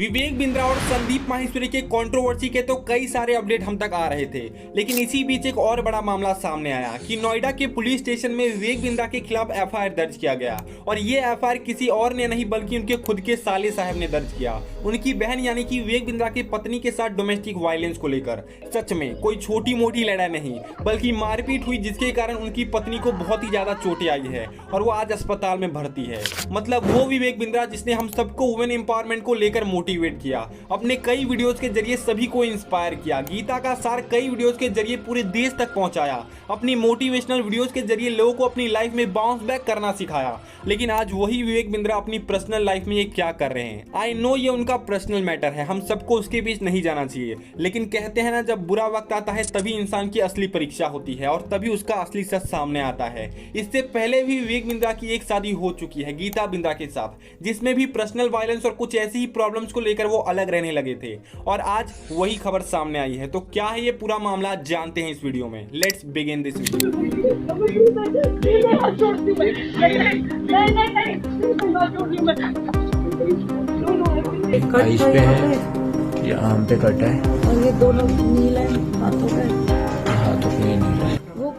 विवेक बिंद्रा और संदीप माहेश्वरी के कंट्रोवर्सी के तो कई सारे अपडेट हम तक आ रहे थे, लेकिन इसी बीच एक और बड़ा मामला सामने आया कि नोएडा के पुलिस स्टेशन में विवेक बिंद्रा के खिलाफ एफआईआर दर्ज किया गया। और ये एफआईआर किसी और ने नहीं बल्कि उनके खुद के साले साहब ने दर्ज किया, उनकी बहन यानी कि विवेक बिंद्रा की पत्नी के साथ डोमेस्टिक वायलेंस को लेकर। सच में कोई छोटी मोटी लड़ाई नहीं बल्कि मारपीट हुई, जिसके कारण उनकी पत्नी को बहुत ही ज्यादा चोटें आई है और वो आज अस्पताल में भर्ती है। मतलब वो विवेक बिंद्रा जिसने हम सबको वुमेन एम्पावरमेंट को लेकर मोटिवेट किया, अपने कई वीडियोस के जरिए सभी को इंस्पायर किया, गीता का सार कई वीडियोस के जरिए पूरे देश तक पहुंचाया, अपनी मोटिवेशनल वीडियोस के जरिए लोगों को अपनी लाइफ में बाउंस बैक करना सिखाया। लेकिन आज वही विवेक बिंद्रा अपनी पर्सनल लाइफ में ये क्या कर रहे हैं। आई नो ये उनका पर्सनल मैटर है, हम सबको उसके बीच नहीं जाना चाहिए, लेकिन कहते हैं ना, जब बुरा वक्त आता है तभी इंसान की असली परीक्षा होती है और तभी उसका असली सच सामने आता है। इससे पहले भी विवेक बिंद्रा की एक शादी हो चुकी है गीता बिंद्रा के साथ, जिसमें भी पर्सनल वायलेंस और कुछ ऐसी ही प्रॉब्लम्स को लेकर वो अलग रहने लगे थे और आज वही खबर सामने आई है। तो क्या है ये पूरा मामला, जानते हैं इस वीडियो में। Let's begin this video. Ice पे है, ये आम पे कटा है और ये दोनों नीला है, हाथों पे हाथों पे नीला है। वो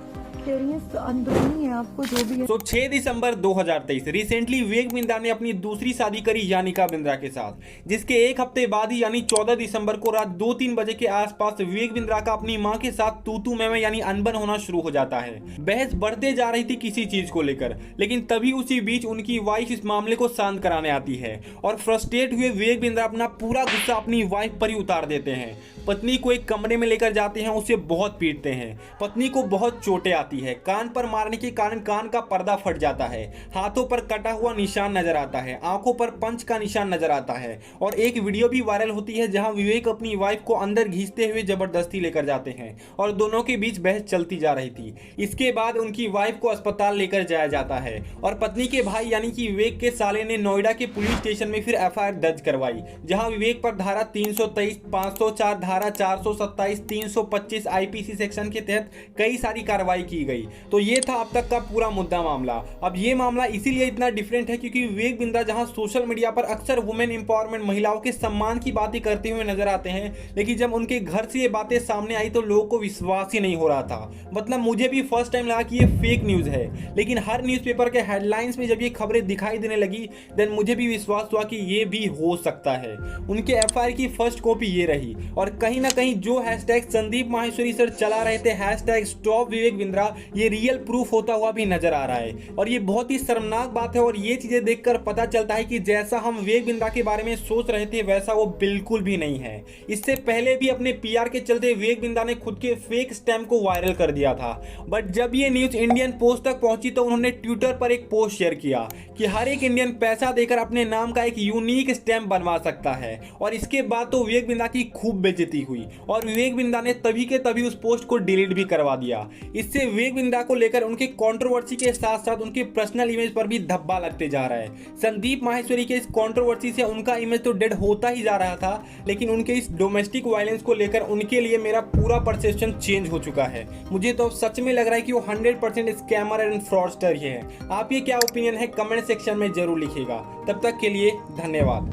अंदरूनी है, आपको जो भी है। तो 6 दिसंबर 2023 रिसेंटली विवेक बिंद्रा ने अपनी दूसरी शादी करी यानिका बिंद्रा के साथ, जिसके एक हफ्ते बाद ही यानी 14 दिसंबर को रात 2-3 बजे के आसपास विवेक बिंद्रा का अपनी मां के साथ तू मैं यानी अनबन होना शुरू हो जाता है। बहस बढ़ते जा रही थी किसी चीज को लेकर, लेकिन तभी उसी बीच उनकी वाइफ इस मामले को शांत कराने आती है और फ्रस्ट्रेट हुए विवेक बिंद्रा अपना पूरा गुस्सा अपनी वाइफ पर ही उतार देते हैं। पत्नी को एक कमरे में लेकर जाते हैं, उसे बहुत पीटते हैं, पत्नी को बहुत चोटें आती है, कान पर मारने के कारण कान का पर्दा फट जाता है, हाथों पर कटा हुआ निशान नजर आता है, आंखों पर पंच का निशान नजर आता है और एक वीडियो भी वायरल होती है जहां विवेक अपनी वाइफ को अंदर घींचते हुए जबरदस्ती लेकर जाते हैं और दोनों के बीच बहस चलती जा रही थी। इसके बाद उनकी वाइफ को अस्पताल लेकर जाया जाता है और पत्नी के भाई यानी कि विवेक के साले ने नोएडा के पुलिस स्टेशन में फिर एफआईआर दर्ज करवाई, जहां विवेक पर धारा 323, 504, धारा 427, 325 आईपीसी सेक्शन के तहत कई सारी कार्रवाई की गई। तो ये था अब तक का पूरा मुद्दा मामला। अब ये मामला इसीलिए इतना डिफरेंट है क्योंकि विवेक बिंद्रा जहां सोशल मीडिया पर अक्सर वुमेन एम्पावरमेंट, महिलाओं के सम्मान की बातें करते हुए नजर आते हैं, लेकिन जब उनके घर से ये बातें सामने आई तो लोगों को विश्वास ही नहीं हो रहा था। मतलब मुझे भी फर्स्ट टाइम लगा कि ये फेक न्यूज है, लेकिन हर न्यूज़पेपर के हेडलाइंस में जब ये खबरें दिखाई देने लगी देन मुझे भी विश्वास हुआ कि ये भी हो सकता है। उनके एफआईआर की फर्स्ट कॉपी ये रही और कहीं ना कहीं जो हैशटैग संदीप माहेश्वरी सर चला रहे थे, हैशटैग स्टॉप विवेक बिंद्रा, ये रियल प्रूफ होता हुआ भी नजर आ रहा है और ये बहुत ही शर्मनाक बात है। और ये चीजें देखकर पता चलता है कि जैसा हम विवेक बिंद्रा के बारे में सोच रहे थे वैसा वो बिल्कुल भी नहीं है। इससे पहले भी अपने पीआर के चलते विवेक बिंद्रा ने खुद के फेक स्टैम्प को वायरल कर दिया था, बट जब ये न्यूज इंडियन पोस्ट तक पहुंची तो उन्होंने ट्विटर पर एक पोस्ट शेयर किया कि हर एक इंडियन पैसा देकर अपने नाम का एक यूनिक स्टैम्प बनवा सकता है। और इसके बाद तो विवेक बिंद्रा की खूब बेइज्जती हुई और विवेक बिंद्रा ने तभी के तभी उस पोस्ट को डिलीट भी करवा दिया। इससे विवेक बिंद्रा को लेकर उनके कंट्रोवर्सी के साथ साथ उनके पर्सनल इमेज पर भी धब्बा लगते जा रहा है। संदीप माहेश्वरी के इस कंट्रोवर्सी से उनका इमेज तो डेड होता ही जा रहा था, लेकिन उनके इस डोमेस्टिक वायलेंस को लेकर उनके लिए मेरा पूरा परसेप्शन चेंज हो चुका है। मुझे तो सच में लग रहा है कि वो 100% स्कैमर एंड फ्रॉडस्टर ही है। आप ये क्या ओपिनियन है कमेंट सेक्शन में जरूर लिखिएगा। तब तक के लिए धन्यवाद।